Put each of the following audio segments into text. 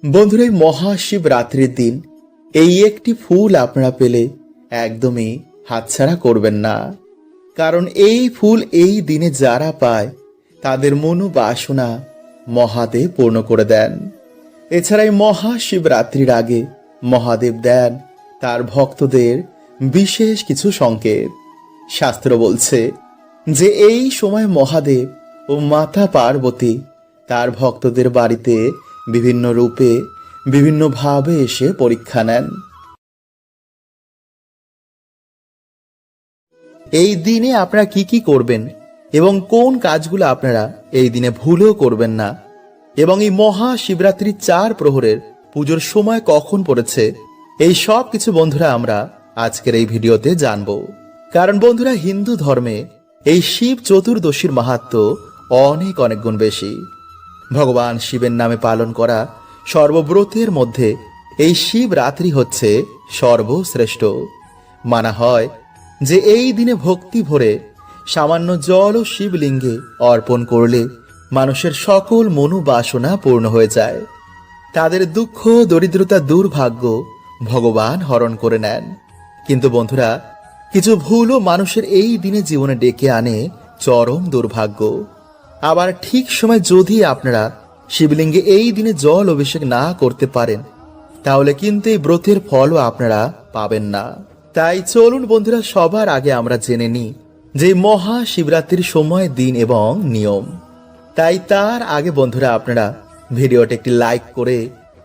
বন্ধুরা, এই মহাশিবরাত্রির দিন এই একটি ফুল আপনারা পেলে একদমই হাতছাড়া করবেন না। কারণ এই ফুল এই দিনে যারা পায় তাদের মনোবাসনা মহাদেব পূর্ণ করে দেন। এছাড়া এই মহাশিবরাত্রির আগে মহাদেব দেন তার ভক্তদের বিশেষ কিছু সংকেত। শাস্ত্র বলছে যে এই সময় মহাদেব ও মাতা পার্বতী তার ভক্তদের বাড়িতে বিভিন্ন রূপে বিভিন্ন ভাবে এসে পরীক্ষা নেন। এই দিনে আপনারা কি কি করবেন এবং কোন কাজগুলো আপনারা এই দিনে ভুলেও করবেন না, এবং এই মহাশিবরাত্রির 4 প্রহরের পুজোর সময় কখন পড়েছে, এই সব কিছু বন্ধুরা আমরা আজকের এই ভিডিওতে জানব। কারণ বন্ধুরা, হিন্দু ধর্মে এই শিব চতুর্দশীর মাহাত্ম্য অনেক অনেক গুণ বেশি। ভগবান শিবের নামে পালন করা সর্বব্রতের মধ্যে এই শিবরাত্রি হচ্ছে সর্বশ্রেষ্ঠ। মানা হয় যে এই দিনে ভক্তি ভরে সামান্য জল ও শিবলিঙ্গে অর্পণ করলে মানুষের সকল মনোবাসনা পূর্ণ হয়ে যায়। তাদের দুঃখ, দরিদ্রতা, দুর্ভাগ্য ভগবান হরণ করে নেন। কিন্তু বন্ধুরা, কিছু ভুলও মানুষের এই দিনে জীবনে ডেকে আনে চরম দুর্ভাগ্য। আবার ঠিক সময় যদি আপনারা শিবলিঙ্গে এই দিনে জল অভিষেক না করতে পারেন, তাহলে কিন্তু এই ব্রতের ফলও আপনারা পাবেন না। তাই চলুন বন্ধুরা, সবার আগে আমরা জেনে নিই যে মহাশিবরাত্রির সময়, দিন এবং নিয়ম। তাই তার আগে বন্ধুরা, আপনারা ভিডিওটা একটি লাইক করে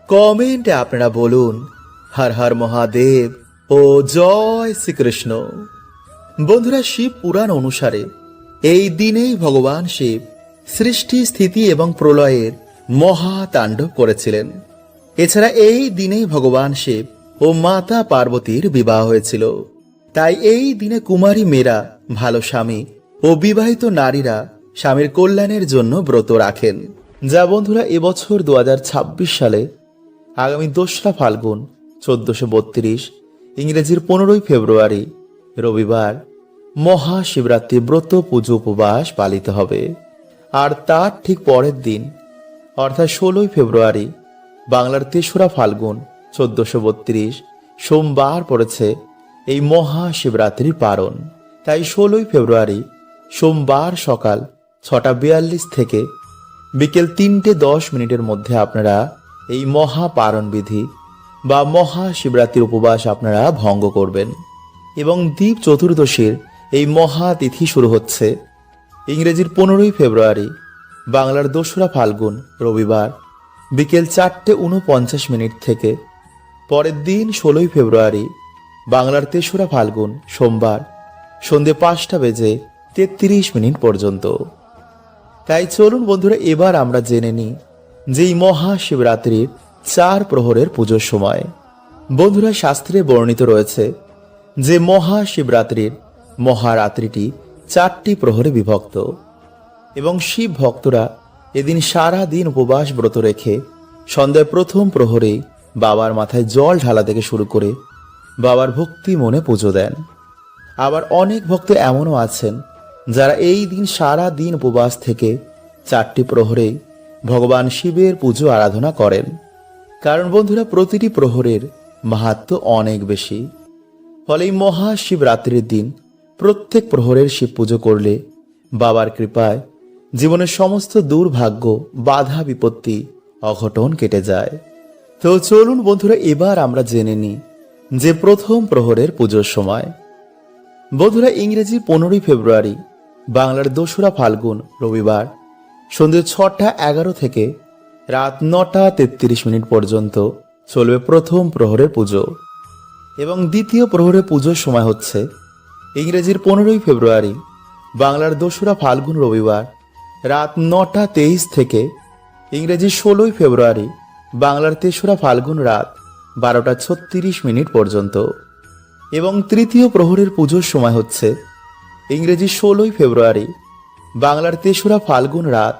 কমেন্টে আপনারা বলুন হর হর মহাদেব ও জয় শ্রীকৃষ্ণ। বন্ধুরা, শিব পুরাণ অনুসারে এই দিনেই ভগবান শিব সৃষ্টি, স্থিতি এবং প্রলয়ের মহাতাণ্ডব করেছিলেন। এছাড়া এই দিনেই ভগবান শিব ও মাতা পার্বতীর বিবাহ হয়েছিল। তাই এই দিনে কুমারী মেয়েরা, ভালো স্বামী ও বিবাহিত নারীরা স্বামীর কল্যাণের জন্য ব্রত রাখেন। যা বন্ধুরা এবছর 2026 সালে আগামী 2রা ফাল্গুন 1432, ইংরেজির 15ই ফেব্রুয়ারি রবিবার মহাশিবরাত্রি ব্রত, পুজো, উপবাস পালিত হবে। আর তার ঠিক পরের দিন অর্থাৎ 16ই ফেব্রুয়ারি বাংলার 3রা ফাল্গুন 1432 সোমবার পড়েছে এই মহাশিবরাত্রির পারণ। তাই 16ই ফেব্রুয়ারি সোমবার সকাল 6:42 থেকে বিকেল 3:10 মধ্যে আপনারা এই মহাপারণ বিধি বা মহাশিবরাত্রির উপবাস আপনারা ভঙ্গ করবেন। এবং দীপ চতুর্দশীর এই মহাতিথি শুরু হচ্ছে ইংরেজির 15ই ফেব্রুয়ারি বাংলার 2রা ফাল্গুন রবিবার বিকেল 4:49 থেকে। পরের দিন 16ই ফেব্রুয়ারি বাংলার 3রা ফাল্গুন সোমবার সন্ধ্যে 5:33 পর্যন্ত। তাই চলুন বন্ধুরা, এবার আমরা জেনে নিই যে এই মহাশিবরাত্রির 4 প্রহরের পুজোর সময়। বন্ধুরা, শাস্ত্রে বর্ণিত রয়েছে যে মহাশিবরাত্রির মহারাত্রিটি 4টি প্রহরে বিভক্ত, এবং শিব ভক্তরা এদিন সারা দিন উপবাস ব্রত রেখে সন্ধ্যায় প্রথম প্রহরেই বাবার মাথায় জল ঢালা থেকে শুরু করে বাবার ভক্তি মনে পুজো দেন। আবার অনেক ভক্ত এমনও আছেন যারা এই দিন সারা দিন উপবাস থেকে 4টি প্রহরেই ভগবান শিবের পুজো আরাধনা করেন। কারণ বন্ধুরা, প্রতিটি প্রহরের মাহাত্ম্য অনেক বেশি। ফলে এই মহাশিবরাত্রির দিন প্রত্যেক প্রহরের শিব পুজো করলে বাবার কৃপায় জীবনের সমস্ত দুর্ভাগ্য, বাধা, বিপত্তি, অঘটন কেটে যায়। তো চলুন বন্ধুরা, এবার আমরা জেনে নিই যে প্রথম প্রহরের পুজোর সময়। বন্ধুরা, ইংরেজি 15ই ফেব্রুয়ারি বাংলার 2রা ফাল্গুন রবিবার সন্ধ্যে 6:11 থেকে রাত 9:33 পর্যন্ত চলবে প্রথম প্রহরের পুজো। এবং দ্বিতীয় প্রহরের পুজোর সময় হচ্ছে ইংরেজির 15ই ফেব্রুয়ারি বাংলার 2রা ফাল্গুন রবিবার রাত 9:23 থেকে ইংরেজি 16ই ফেব্রুয়ারি বাংলার 3রা ফাল্গুন রাত 12:36 পর্যন্ত। এবং তৃতীয় প্রহরের পুজোর সময় হচ্ছে ইংরেজি 16ই ফেব্রুয়ারি বাংলার 3রা ফাল্গুন রাত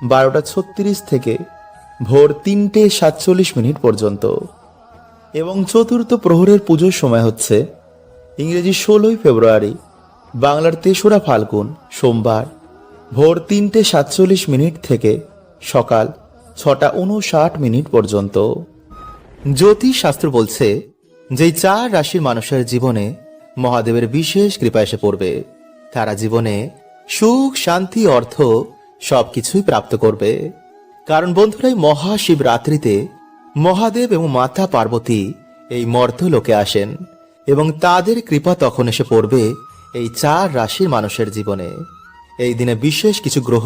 12:36 থেকে ভোর 3:47 পর্যন্ত। এবং চতুর্থ প্রহরের পুজোর সময় হচ্ছে ইংরেজি 16ই ফেব্রুয়ারি বাংলার 3রা ফাল্গুন সোমবার ভোর 3:47 থেকে সকাল 6:59 পর্যন্ত। জ্যোতিষ শাস্ত্র বলছে যে 4 রাশির মানুষের জীবনে মহাদেবের বিশেষ কৃপা এসে পড়বে। তারা জীবনে সুখ, শান্তি, অর্থ সবকিছুই প্রাপ্ত করবে। কারণ বন্ধুরা, এই মহাশিবরাত্রিতে মহাদেব এবং মাতা পার্বতী এই মর্ত্যলোকে আসেন এবং তাদের কৃপা তখন এসে পড়বে এই 4 রাশির মানুষের জীবনে। এই দিনে বিশেষ কিছু গ্রহ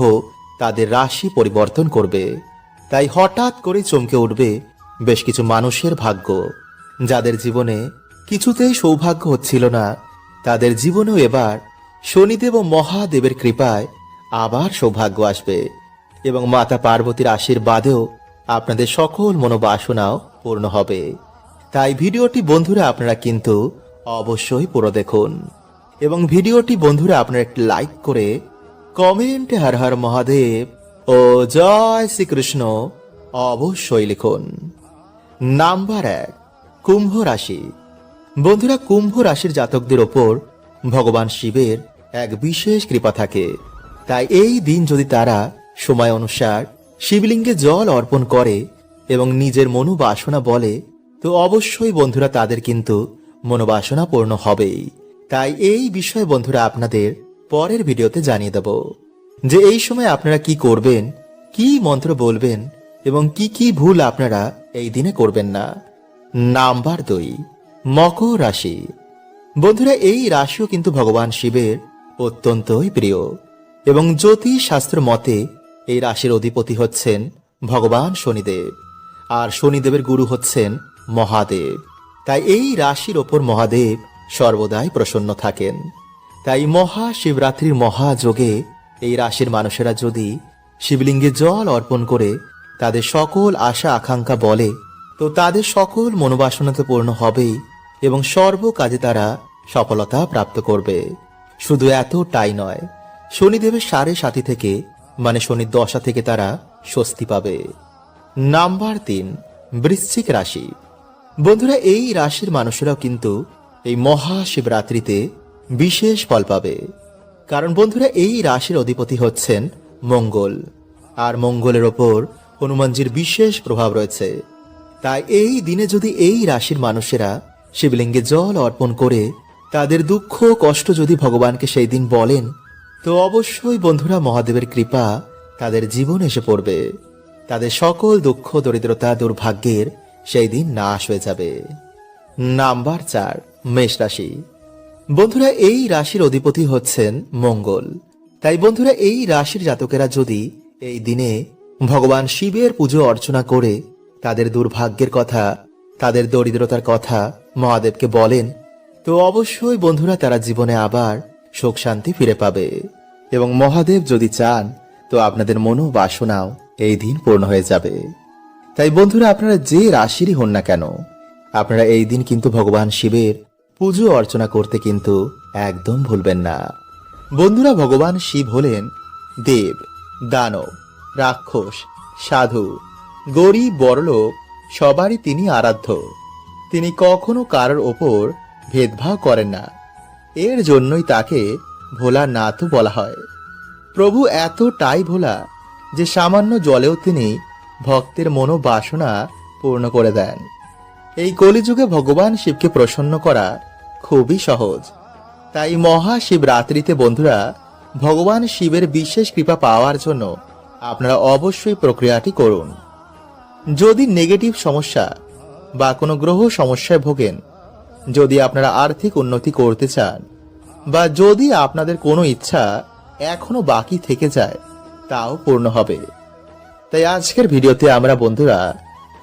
তাদের রাশি পরিবর্তন করবে। তাই হঠাৎ করে চমকে উঠবে বেশ কিছু মানুষের ভাগ্য। যাদের জীবনে কিছুতেই সৌভাগ্য হচ্ছিল না, তাদের জীবনেও এবার শনিদেব ও মহাদেবের কৃপায় আবার সৌভাগ্য আসবে এবং মাতা পার্বতীর আশীর্বাদেও আপনাদের সকল মনোবাসনাও পূর্ণ হবে। তাই ভিডিওটি বন্ধুরা আপনারা কিন্তু অবশ্যই পুরো দেখুন এবং ভিডিওটি বন্ধুরা আপনারা একটি লাইক করে কমেন্টে হর হর মহাদেব ও জয় শ্রীকৃষ্ণ অবশ্যই লিখুন। নাম্বার 1, কুম্ভ রাশি। বন্ধুরা, কুম্ভ রাশির জাতকদের ওপর ভগবান শিবের এক বিশেষ কৃপা থাকে। তাই এই দিন যদি তারা সময় অনুসার শিবলিঙ্গে জল অর্পণ করে এবং নিজের মনোবাসনা বলে, তো অবশ্যই বন্ধুরা তাদের কিন্তু মনোবাসনা পূর্ণ হবেই। তাই এই বিষয়ে বন্ধুরা আপনাদের পরের ভিডিওতে জানিয়ে দেব যে এই সময় আপনারা কি করবেন, কি মন্ত্র বলবেন এবং কি কি ভুল আপনারা এই দিনে করবেন না। নাম্বার 2, মকর রাশি। বন্ধুরা, এই রাশিও কিন্তু ভগবান শিবের অত্যন্তই প্রিয় এবং জ্যোতিষ শাস্ত্র মতে এই রাশির অধিপতি হচ্ছেন ভগবান শনিদেব, আর শনিদেবের গুরু হচ্ছেন মহাদেব। তাই এই রাশির ওপর মহাদেব সর্বদাই প্রসন্ন থাকেন। তাই মহাশিবরাত্রির মহাযোগে এই রাশির মানুষেরা যদি শিবলিঙ্গে জল অর্পণ করে তাদের সকল আশা আকাঙ্ক্ষা বলে, তো তাদের সকল মনোবাসনা তো পূর্ণ হবেই এবং সর্ব কাজে তারা সফলতা প্রাপ্ত করবে। শুধু এতটাই নয়, শনিদেবের 7.5 থেকে মানে শনির দশা থেকে তারা স্বস্তি পাবে। নাম্বার 3, বৃশ্চিক রাশি। বন্ধুরা, এই রাশির মানুষেরাও কিন্তু এই মহাশিবরাত্রিতে বিশেষ ফল পাবে। কারণ বন্ধুরা, এই রাশির অধিপতি হচ্ছেন মঙ্গল, আর মঙ্গলের ওপর হনুমানজির বিশেষ প্রভাব রয়েছে। তাই এই দিনে যদি এই রাশির মানুষেরা শিবলিঙ্গে জল অর্পণ করে তাদের দুঃখ কষ্ট যদি ভগবানকে সেই দিন বলেন, তো অবশ্যই বন্ধুরা মহাদেবের কৃপা তাদের জীবন এসে পড়বে। তাদের সকল দুঃখ, দরিদ্রতা, দুর্ভাগ্যের সেই দিন নাশ হয়ে যাবে। নাম্বার 4, মেষ রাশি। বন্ধুরা, এই রাশির অধিপতি হচ্ছেন মঙ্গল। তাই বন্ধুরা, এই রাশির জাতকেরা যদি এই দিনে ভগবান শিবের পুজো অর্চনা করে তাদের দুর্ভাগ্যের কথা, তাদের দরিদ্রতার কথা মহাদেবকে বলেন, তো অবশ্যই বন্ধুরা তারা জীবনে আবার সুখ শান্তি ফিরে পাবে এবং মহাদেব যদি চান তো আপনাদের মনোবাসনাও এই দিন পূর্ণ হয়ে যাবে। তাই বন্ধুরা, আপনারা যে রাশিরই হন না কেন, আপনারা এই দিন কিন্তু ভগবান শিবের পুজো অর্চনা করতে কিন্তু একদম ভুলবেন না। বন্ধুরা, ভগবান শিব হলেন দেব, দানব, রাক্ষস, সাধু, গরিব, বড়লোক সবারই তিনি আরাধ্য। তিনি কখনো কারোর ওপর ভেদভাব করেন না। এর জন্যই তাকে ভোলানাথও বলা হয়। প্রভু এতটাই ভোলা যে সামান্য জলেও তিনি ভক্তের মনোবাসনা পূর্ণ করে দেন। এই কলিযুগে ভগবান শিবকে প্রসন্ন করা খুবই সহজ। তাই মহাশিবরাত্রিতে বন্ধুরা ভগবান শিবের বিশেষ কৃপা পাওয়ার জন্য আপনারা অবশ্যই প্রক্রিয়াটি করুন। যদি নেগেটিভ সমস্যা বা কোনো গ্রহ সমস্যায় ভোগেন, যদি আপনারা আর্থিক উন্নতি করতে চান, বা যদি আপনাদের কোনো ইচ্ছা এখনো বাকি থেকে যায়, তাও পূর্ণ হবে। তাই আজকের ভিডিওতে আমরা বন্ধুরা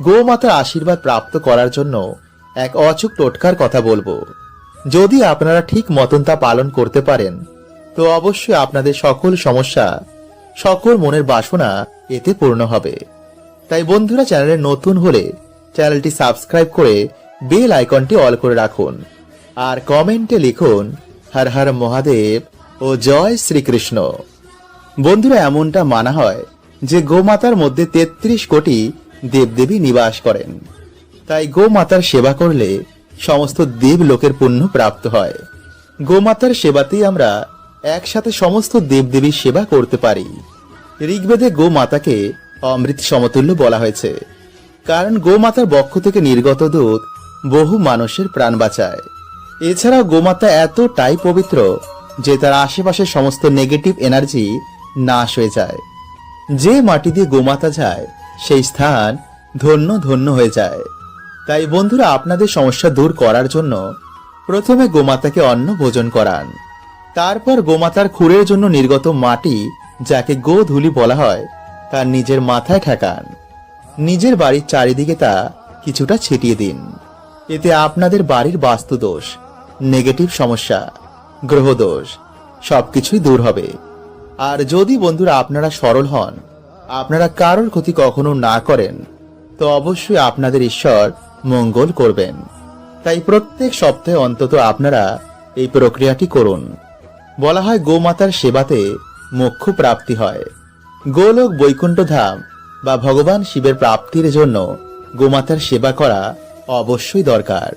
গোমাতার আশীর্বাদ প্রাপ্ত করার জন্য এক অচূক টোটকার কথা বলবো। যদি আপনারা ঠিক মতন তা পালন করতে পারেন, তো অবশ্যই আপনাদের সকল সমস্যা, সকল মনের বাসনা এতে পূর্ণ হবে। তাই বন্ধুরা, চ্যানেলে নতুন হলে চ্যানেলটি সাবস্ক্রাইব করে বেল আইকনটি অল করে রাখুন আর কমেন্টে লিখুন হর হর মহাদেব ও জয় শ্রীকৃষ্ণ। বন্ধুরা, এমনটা মানা হয় যে গোমাতার মধ্যে 33 কোটি দেবদেবী নিবাস করেন। তাই গোমাতার সেবা করলে সমস্ত দেব লোকের পুণ্য প্রাপ্ত হয়। গোমাতার সেবাতেই আমরা একসাথে সমস্ত দেবদেবীর সেবা করতে পারি। ঋগ্বেদে গোমাতাকে অমৃত সমতুল্য বলা হয়েছে, কারণ গোমাতার বক্ষ থেকে নির্গত দুধ বহু মানুষের প্রাণ বাঁচায়। এছাড়াও গোমাতা এতটাই পবিত্র যে তার আশেপাশের সমস্ত নেগেটিভ এনার্জি নাশ হয়ে যায়। যে মাটি দিয়ে গোমাতা যায় সেই স্থান ধন্য ধন্য হয়ে যায়। তাই বন্ধুরা, আপনাদের সমস্যা দূর করার জন্য প্রথমে গোমাতাকে অন্ন ভোজন করান, তারপর গোমাতার খুরের জন্য নির্গত মাটি, যাকে গোধূলি বলা হয়, তার নিজের মাথায় ঠেকান। নিজের বাড়ির চারিদিকে তা কিছুটা ছিটিয়ে দিন। এতে আপনাদের বাড়ির বাস্তুদোষ, নেগেটিভ সমস্যা, গ্রহদোষ সবকিছুই দূর হবে। আর যদি বন্ধুরা আপনারা সরল হন, আপনারা কারোর ক্ষতি কখনো না করেন, তো অবশ্যই আপনাদের ঈশ্বর মঙ্গল করবেন। তাই প্রত্যেক সপ্তাহে অন্তত আপনারা এই প্রক্রিয়াটি করুন। বলা হয় গোমাতার সেবাতে মোক্ষ প্রাপ্তি হয়। গোলোক বৈকুণ্ঠ ধাম বা ভগবান শিবের প্রাপ্তির জন্য গোমাতার সেবা করা অবশ্যই দরকার।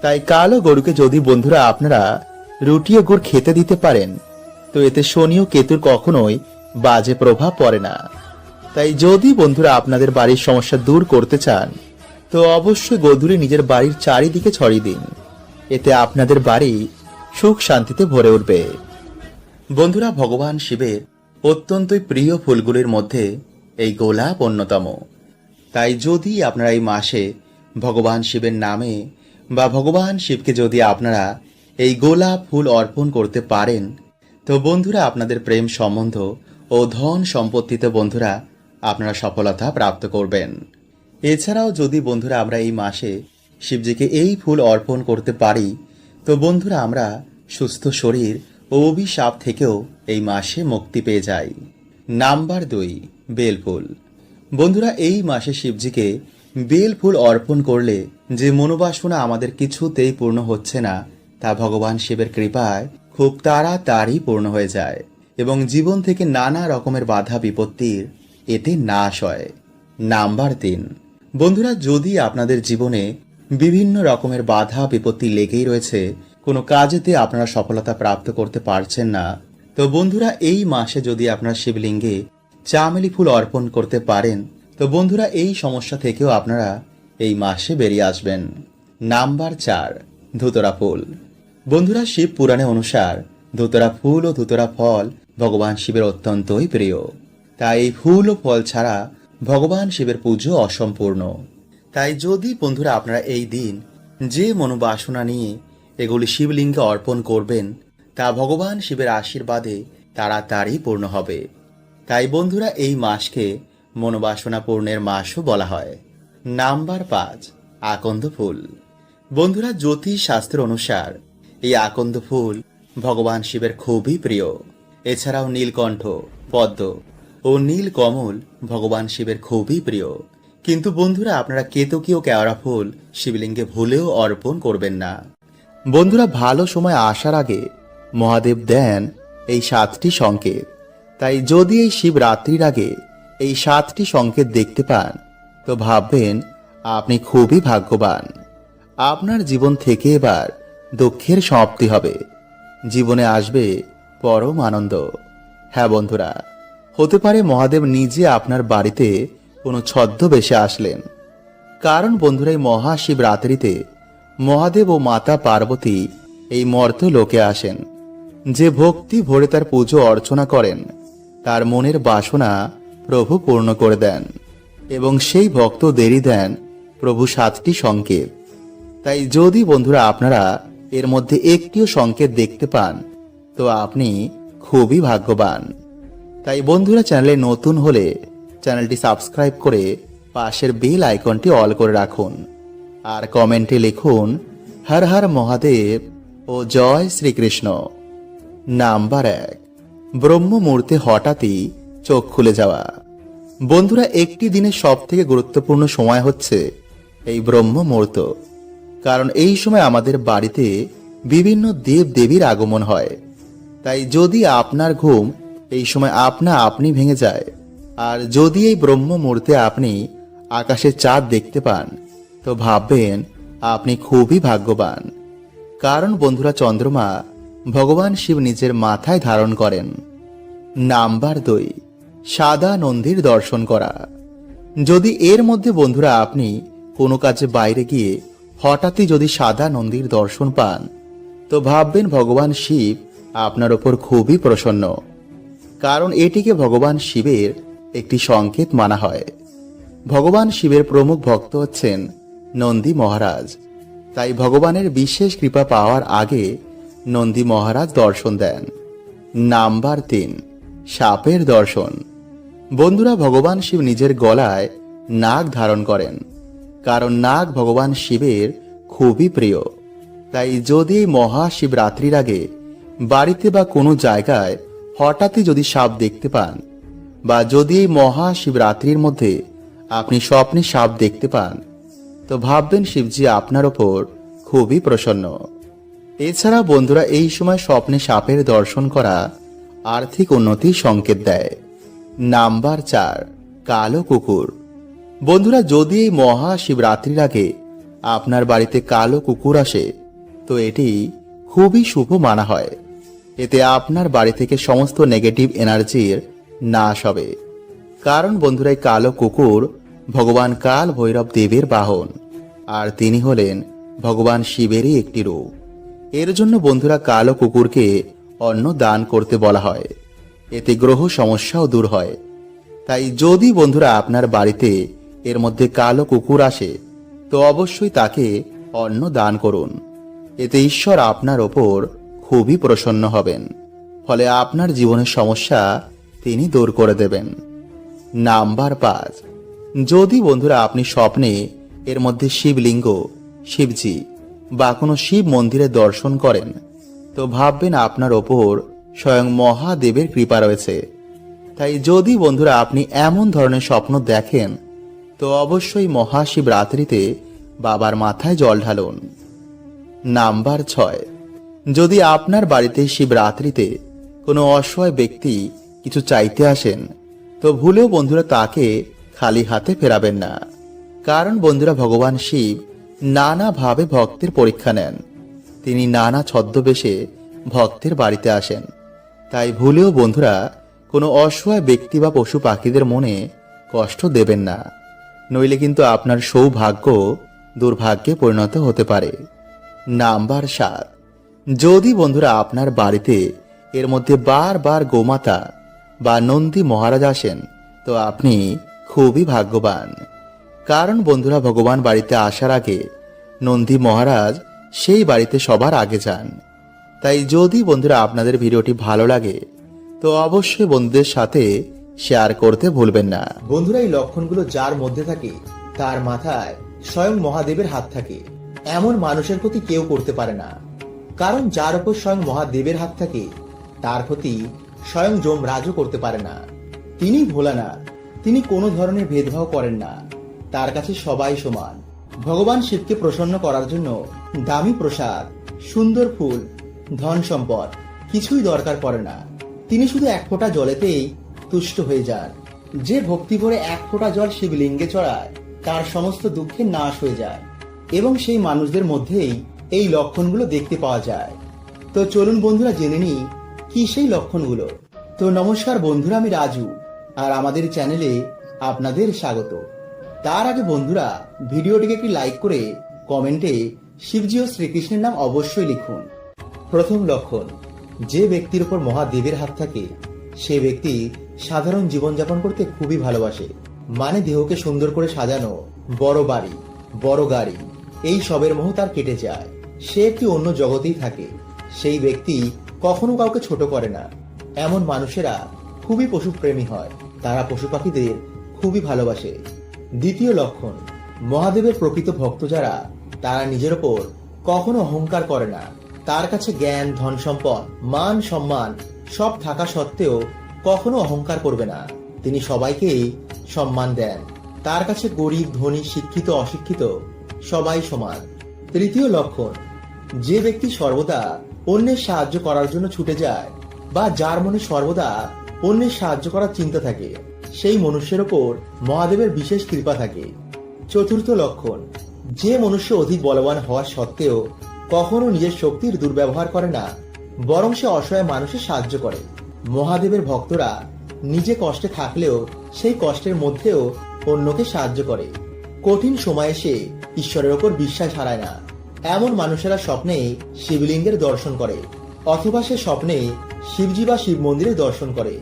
তাই কালো গরুকে যদি বন্ধুরা আপনারা রুটি ও গুড় খেতে দিতে পারেন, তো এতে শনি ও কেতুর কখনোই বাজে প্রভাব পড়ে না। তাই যদি বন্ধুরা আপনাদের বাড়ির সমস্যা দূর করতে চান, তো অবশ্যই গোধূলি নিজের বাড়ির চারিদিকে ছড়িয়ে দিন। এতে আপনাদের বাড়ি সুখ শান্তিতে ভরে উঠবে। বন্ধুরা, ভগবান শিবের অত্যন্তই প্রিয় ফুলগুলির মধ্যে এই গোলাপ অন্যতম। তাই যদি আপনারা এই মাসে ভগবান শিবের নামে বা ভগবান শিবকে যদি আপনারা এই গোলাপ ফুল অর্পণ করতে পারেন, তো বন্ধুরা আপনাদের প্রেম সম্বন্ধ ও ধন সম্পত্তিতে বন্ধুরা আপনারা সফলতা প্রাপ্ত করবেন। এছাড়াও যদি বন্ধুরা আমরা এই মাসে শিবজিকে এই ফুল অর্পণ করতে পারি, তো বন্ধুরা আমরা সুস্থ শরীর ও অভিশাপ থেকেও এই মাসে মুক্তি পেয়ে যাই। নাম্বার 2, বেলফুল। বন্ধুরা, এই মাসে শিবজিকে বেল ফুল অর্পণ করলে যে মনোবাসনা আমাদের কিছুতেই পূর্ণ হচ্ছে না, তা ভগবান শিবের কৃপায় খুব তাড়াতাড়ি পূর্ণ হয়ে যায় এবং জীবন থেকে নানা রকমের বাধা বিপত্তির এতে নাশ হয়। নাম্বার 3, বন্ধুরা, যদি আপনাদের জীবনে বিভিন্ন রকমের বাধা বিপত্তি লেগেই রয়েছে, কোনো কাজেতে আপনারা সফলতা প্রাপ্ত করতে পারছেন না, তো বন্ধুরা এই মাসে যদি আপনারা শিবলিঙ্গে চামেলি ফুল অর্পণ করতে পারেন, তো বন্ধুরা এই সমস্যা থেকেও আপনারা এই মাসে বেরিয়ে আসবেন। নাম্বার 4, ধুতরা ফুল। বন্ধুরা, শিব পুরাণে অনুসার ধুতরা ফুল ও ধুতরা ফল ভগবান শিবের অত্যন্তই প্রিয়। তাই এই ফুল ও ফল ছাড়া ভগবান শিবের পুজো অসম্পূর্ণ। তাই যদি বন্ধুরা আপনারা এই দিন যে মনোবাসনা নিয়ে এগুলি শিবলিঙ্গে অর্পণ করবেন, তা ভগবান শিবের আশীর্বাদে তাড়াতাড়ি পূর্ণ হবে। তাই বন্ধুরা এই মাসকে মনোবাসনা পূর্ণের মাসও বলা হয়। নাম্বার 5, আকন্দ ফুল। বন্ধুরা, জ্যোতিষ শাস্ত্র অনুসার এই আকন্দ ফুল ভগবান শিবের খুবই প্রিয়। এছাড়াও নীলকণ্ঠ, পদ্ম ও নীল কমল ভগবান শিবের খুবই প্রিয়। কিন্তু বন্ধুরা আপনারা কেতকী ও কেওড়া ফুল শিবলিঙ্গে ভুলেও অর্পণ করবেন না। বন্ধুরা, ভালো সময় আসার আগে মহাদেব দেন এই 7টি সংকেত। তাই যদি এই শিবরাত্রির আগে এই 7টি সংকেত দেখতে পান, তো ভাববেন আপনি খুবই ভাগ্যবান। আপনার জীবন থেকে এবার দুঃখের সমাপ্তি হবে, জীবনে আসবে পরম আনন্দ। হ্যাঁ বন্ধুরা, হতে পারে মহাদেব নিজে আপনার বাড়িতে কোনো ছদ্মবেশে আসলেন। কারণ বন্ধুরা এই মহাশিবরাত্রিতে মহাদেব ও মাতা পার্বতী এই মর্ত লোকে আসেন। যে ভক্তি ভরে তার পুজো অর্চনা করেন, তার মনের বাসনা প্রভু পূর্ণ করে দেন এবং সেই ভক্তদেরই দেন প্রভু 7টি সংকেত। তাই যদি বন্ধুরা আপনারা এর মধ্যে একটিও সংকেত দেখতে পান, তো আপনি খুবই ভাগ্যবান। তাই বন্ধুরা চ্যানেলে নতুন হলে চ্যানেলটি সাবস্ক্রাইব করে পাশের বেল আইকনটি অল করে রাখুন আর কমেন্টে লিখুন হর হর মহাদেব ও জয় শ্রীকৃষ্ণ। নাম্বার 1, ব্রহ্ম মুহূর্তে হঠাৎই চোখ খুলে যাওয়া। বন্ধুরা, একটি দিনের সব থেকে গুরুত্বপূর্ণ সময় হচ্ছে এই ব্রহ্ম মুহূর্ত। কারণ এই সময় আমাদের বাড়িতে বিভিন্ন দেব দেবীর আগমন হয়। তাই যদি আপনার ঘুম এই সময় আপনি ভেঙে যায়, আর যদি এই ব্রহ্ম মুহূর্তে আপনি আকাশে চাঁদ দেখতে পান, তো ভাববেন আপনি খুবই ভাগ্যবান। কারণ বন্ধুরা চন্দ্রমা ভগবান শিব নিজের মাথায় ধারণ করেন। নাম্বার 2, সাদা নন্দীর দর্শন করা। যদি এর মধ্যে বন্ধুরা আপনি কোনো কাজে বাইরে গিয়ে হঠাৎই যদি সাদা নন্দীর দর্শন পান, তো ভাববেন ভগবান শিব আপনার ওপর খুবই প্রসন্ন, কারণ এটিকে ভগবান শিবের একটি সংকেত মানা হয়। ভগবান শিবের প্রমুখ ভক্ত হচ্ছেন নন্দী মহারাজ, তাই ভগবানের বিশেষ কৃপা পাওয়ার আগে নন্দী মহারাজ দর্শন দেন। নাম্বার 3, সাপের দর্শন। বন্ধুরা, ভগবান শিব নিজের গলায় নাগ ধারণ করেন, কারণ নাগ ভগবান শিবের খুবই প্রিয়। তাই যদি মহাশিবরাত্রির আগে বাড়িতে বা কোনো জায়গায় হঠাৎই যদি সাপ দেখতে পান, বা যদি এই মহাশিবরাত্রির মধ্যে আপনি স্বপ্নে সাপ দেখতে পান, তো ভাববেন শিবজি আপনার ওপর খুবই প্রসন্ন। এছাড়া বন্ধুরা, এই সময় স্বপ্নে সাপের দর্শন করা আর্থিক উন্নতির সংকেত দেয়। নাম্বার 4, কালো কুকুর। বন্ধুরা, যদি এই মহাশিবরাত্রির আগে আপনার বাড়িতে কালো কুকুর আসে, তো এটি খুবই শুভ মানা হয়। এতে আপনার বাড়ি থেকে সমস্ত নেগেটিভ এনার্জির নাশ হবে। কারণ বন্ধুরা, এই কালো কুকুর ভগবান কাল ভৈরব দেবের বাহন, আর তিনি হলেন ভগবান শিবেরই একটি রূপ। এর জন্য বন্ধুরা, কালো কুকুরকে অন্ন দান করতে বলা হয়। এতে গ্রহ সমস্যাও দূর হয়। তাই যদি বন্ধুরা আপনার বাড়িতে এর মধ্যে কালো কুকুর আসে, তো অবশ্যই তাকে অন্ন দান করুন। এতে ঈশ্বর আপনার ওপর খুবই প্রসন্ন হবেন, ফলে আপনার জীবনের সমস্যা তিনি দূর করে দেবেন। নাম্বার 5, যদি বন্ধুরা আপনি স্বপ্নে এর মধ্যে শিবলিঙ্গ, শিবজি বা কোনো শিব মন্দিরে দর্শন করেন, তো ভাববেন আপনার ওপর স্বয়ং মহাদেবের কৃপা রয়েছে। তাই যদি বন্ধুরা আপনি এমন ধরনের স্বপ্ন দেখেন, তো অবশ্যই মহাশিবরাত্রিতে বাবার মাথায় জল ঢালুন। নাম্বার 6, যদি আপনার বাড়িতে শিবরাত্রিতে কোনো অসহায় ব্যক্তি কিছু চাইতে আসেন, তো ভুলেও বন্ধুরা তাকে খালি হাতে ফেরাবেন না। কারণ বন্ধুরা, ভগবান শিব নানাভাবে ভক্তের পরীক্ষা নেন। তিনি নানা ছদ্মবেশে ভক্তের বাড়িতে আসেন। তাই ভুলেও বন্ধুরা কোনো অসহায় ব্যক্তি বা পশু পাখিদের মনে কষ্ট দেবেন না, নইলে কিন্তু আপনার সৌভাগ্য দুর্ভাগ্যে পরিণত হতে পারে। নাম্বার 7, যদি বন্ধুরা আপনার বাড়িতে এর মধ্যে বারবার গোমাতা বা নন্দী মহারাজ আসেন, তো আপনি খুবই ভাগ্যবান। কারণ বন্ধুরা, ভগবান বাড়িতে আসার আগে নন্দী মহারাজ সেই বাড়িতে সবার আগে যান। তাই যদি বন্ধুরা আপনাদের ভিডিওটি ভালো লাগে, তো অবশ্যই বন্ধুদের সাথে শেয়ার করতে ভুলবেন না। বন্ধুরা, এই লক্ষণগুলো যার মধ্যে থাকে তার মাথায় স্বয়ং মহাদেবের হাত থাকে, এমন মানুষের ক্ষতি কেউ করতে পারে না। কারণ যার উপর স্বয়ং মহাদেবের হাত থাকে, তার ক্ষতি স্বয়ং যমরাজও করতে পারে না। তিনি ভোলানাথ, তিনি কোনো ধরনের ভেদভাব করেন না, তার কাছে সবাই সমান। ভগবান শিবকে প্রসন্ন করার জন্য দামি প্রসাদ, সুন্দর ফুল, ধন সম্পদ কিছুই দরকার পড়ে না। তিনি শুধু এক ফোঁটা জলেতেই তুষ্ট হয়ে যান। যে ভক্তি ভরে এক ফোঁটা জল শিবলিঙ্গে চড়ায়, তার সমস্ত দুঃখের নাশ হয়ে যায়, এবং সেই মানুষদের মধ্যেই এই লক্ষণগুলো দেখতে পাওয়া যায়। তো চলুন বন্ধুরা জেনে নিই কি সেই লক্ষণগুলো। তো নমস্কার বন্ধুরা, আমি রাজু, আর আমাদের চ্যানেলে আপনাদের স্বাগত। তার আগে বন্ধুরা, ভিডিওটিকে একটি লাইক করে কমেন্টে শিবজি ও শ্রীকৃষ্ণের নাম অবশ্যই লিখুন। প্রথম লক্ষণ, যে ব্যক্তির উপর মহাদেবের হাত থাকে, সে ব্যক্তি সাধারণ জীবনযাপন করতে খুবই ভালোবাসে। মানে দেহকে সুন্দর করে সাজানো, বড় বাড়ি, বড় গাড়ি, এই সবের মোহ তার কেটে যায়। সে একটি অন্য জগতেই থাকে। সেই ব্যক্তি কখনো কাউকে ছোট করে না। এমন মানুষেরা খুবই পশুপ্রেমী হয়, তারা পশু পাখিদের খুবই ভালোবাসে। দ্বিতীয় লক্ষণ, মহাদেবের প্রকৃত ভক্ত যারা, তারা নিজের ওপর কখনো অহংকার করে না। তার কাছে জ্ঞান, ধন সম্পদ, মান সম্মান সব থাকা সত্ত্বেও কখনো অহংকার করবে না। তিনি সবাইকেই সম্মান দেন। তার কাছে গরিব, ধনী, শিক্ষিত, অশিক্ষিত সবাই সমান। তৃতীয় লক্ষণ, যে ব্যক্তি সর্বদা অন্যের সাহায্য করার জন্য ছুটে যায়, বা যার মনে সর্বদা অন্যের সাহায্য করার চিন্তা থাকে, সেই মনুষ্যের ওপর মহাদেবের বিশেষ কৃপা থাকে। চতুর্থ লক্ষণ, যে মনুষ্য অধিক বলবান হওয়া সত্ত্বেও কখনো নিজের শক্তির দুর্ব্যবহার করে না, বরং সে অসহায় মানুষের সাহায্য করে। মহাদেবের ভক্তরা নিজে কষ্টে থাকলেও সেই কষ্টের মধ্যেও অন্যকে সাহায্য করে। কঠিন সময়ে সে ঈশ্বরের ওপর বিশ্বাস হারায় না। এমন মানুষেরা স্বপ্নে শিবলিঙ্গের দর্শন করে, অথবা সে স্বপ্নে শিবজি বা শিব মন্দিরের দর্শন করে।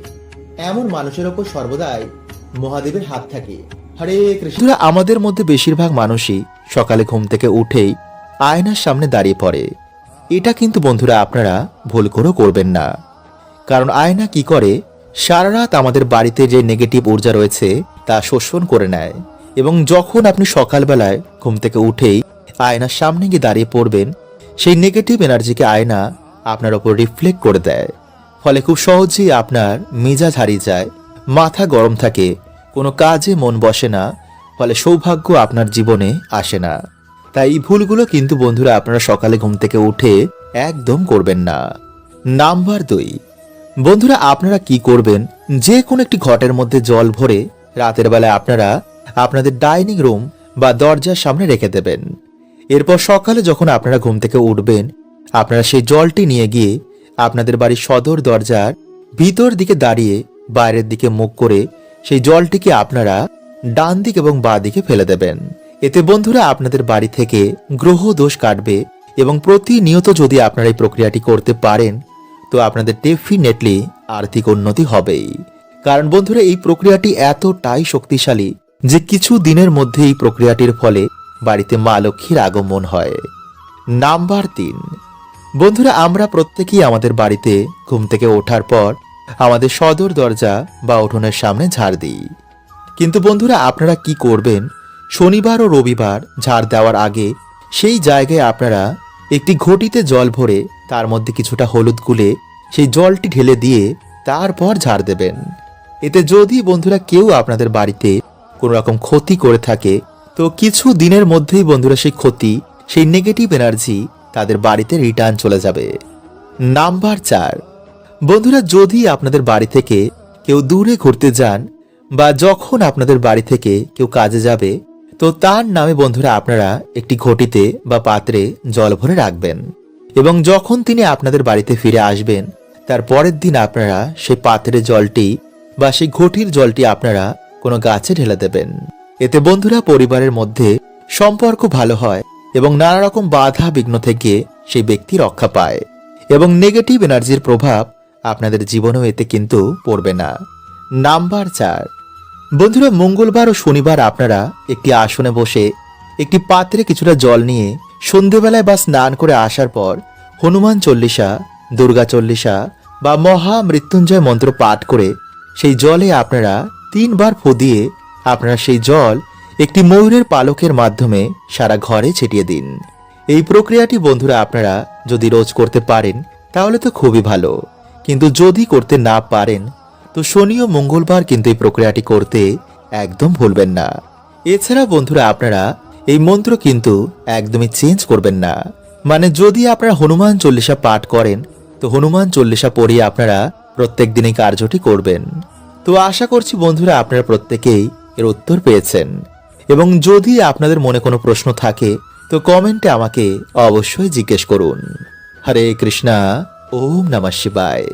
এমন মানুষের ওপর সর্বদাই মহাদেবের হাত থাকে। হরে কৃষ্ণ। বন্ধুরা, আমাদের মধ্যে বেশিরভাগ মানুষই সকালে ঘুম থেকে উঠেই আয়নার সামনে দাঁড়িয়ে পড়ে। এটা কিন্তু বন্ধুরা আপনারা ভুল করেও করবেন না। কারণ আয়না কি করে, সারা রাত আমাদের বাড়িতে যে নেগেটিভ ঊর্জা রয়েছে তা শোষণ করে নেয়, এবং যখন আপনি সকালবেলায় ঘুম থেকে উঠেই আয়নার সামনে গিয়ে দাঁড়িয়ে পড়বেন, সেই নেগেটিভ এনার্জিকে আয়না আপনার ওপর রিফ্লেক্ট করে দেয়। ফলে খুব সহজেই আপনার মেজাজ হারিয়ে যায়, মাথা গরম থাকে, কোনো কাজে মন বসে না, ফলে সৌভাগ্য আপনার জীবনে আসে না। তাই এই ভুলগুলো কিন্তু বন্ধুরা আপনারা সকালে ঘুম থেকে উঠে একদম করবেন না। নাম্বার 2, বন্ধুরা আপনারা কি করবেন, যে কোনো একটি ঘটের মধ্যে জল ভরে রাতের বেলায় আপনারা আপনাদের ডাইনিং রুম বা দরজার সামনে রেখে দেবেন। এরপর সকালে যখন আপনারা ঘুম থেকে উঠবেন, আপনারা সেই জলটি নিয়ে গিয়ে আপনাদের বাড়ির সদর দরজার ভিতর দিকে দাঁড়িয়ে বাইরের দিকে মুখ করে সেই জলটিকে আপনারা ডান দিক এবং বাঁ দিকে ফেলে দেবেন। এতে বন্ধুরা আপনাদের বাড়ি থেকে গ্রহ দোষ কাটবে, এবং প্রতিনিয়ত যদি আপনারা এই প্রক্রিয়াটি করতে পারেন তো আপনাদের ডেফিনেটলি আর্থিক উন্নতি হবেই। কারণ বন্ধুরা এই প্রক্রিয়াটি এতটাই শক্তিশালী যে কিছু দিনের মধ্যে এই প্রক্রিয়াটির ফলে বাড়িতে মা লক্ষ্মীর আগমন হয়। নাম্বার 3, বন্ধুরা আমরা প্রত্যেকেই আমাদের বাড়িতে ঘুম থেকে ওঠার পর আমাদের সদর দরজা বা উঠোনের সামনে ঝাড় দিই। কিন্তু বন্ধুরা আপনারা কি করবেন, শনিবার ও রবিবার ঝাড় দেওয়ার আগে সেই জায়গায় আপনারা একটি ঘটিতে জল ভরে তার মধ্যে কিছুটা হলুদ গুলে সেই জলটি ঢেলে দিয়ে তারপর ঝাড় দেবেন। এতে যদি বন্ধুরা কেউ আপনাদের বাড়িতে কোনো রকম ক্ষতি করে থাকে তো কিছু দিনের মধ্যেই বন্ধুরা সেই ক্ষতি, সেই নেগেটিভ এনার্জি তাদের বাড়িতে রিটার্ন চলে যাবে। নাম্বার 4, বন্ধুরা যদি আপনাদের বাড়ি থেকে কেউ দূরে ঘুরতে যান বা যখন আপনাদের বাড়ি থেকে কেউ কাজে যাবে তো তার নামে বন্ধুরা আপনারা একটি ঘটিতে বা পাত্রে জল ভরে রাখবেন, এবং যখন তিনি আপনাদের বাড়িতে ফিরে আসবেন তার পরের দিন আপনারা সেই পাত্রের জলটি বা সেই ঘটির জলটি আপনারা কোনো গাছে ঢেলে দেবেন। এতে বন্ধুরা পরিবারের মধ্যে সম্পর্ক ভালো হয় এবং নানা রকম বাধা বিঘ্ন থেকে সেই ব্যক্তি রক্ষা পায়, এবং নেগেটিভ এনার্জির প্রভাব আপনাদের জীবনেও এতে কিন্তু পড়বে না। নাম্বার 4, বন্ধুরা মঙ্গলবার ও শনিবার আপনারা একটি আসনে বসে একটি পাত্রে কিছুটা জল নিয়ে সন্ধেবেলায় বা স্নান করে আসার পর হনুমান চল্লিশা, দুর্গা চল্লিশা বা মহা মৃত্যুঞ্জয় মন্ত্র পাঠ করে সেই জলে আপনারা 3 বার ফু দিয়ে আপনারা সেই জল একটি ময়ূরের পালকের মাধ্যমে সারা ঘরে ছিটিয়ে দিন। এই প্রক্রিয়াটি বন্ধুরা আপনারা যদি রোজ করতে পারেন তাহলে তো খুবই ভালো, কিন্তু যদি করতে না পারেন তো শনি ও মঙ্গলবার কিন্তু এই প্রক্রিয়াটি করতে একদম ভুলবেন না। এছাড়া বন্ধুরা আপনারা এই মন্ত্র কিন্তু একদমই চেঞ্জ করবেন না। মানে যদি আপনারা হনুমান চল্লিশা পাঠ করেন তো হনুমান চল্লিশা পড়িয়ে আপনারা প্রত্যেক দিনই কার্যটি করবেন। তো আশা করছি বন্ধুরা আপনারা প্রত্যেকেই এর উত্তর পেয়েছেন, এবং যদি আপনাদের মনে কোনো প্রশ্ন থাকে তো কমেন্টে আমাকে অবশ্যই জিজ্ঞেস করুন। হরে কৃষ্ণা, ওম নমঃ শিবায়।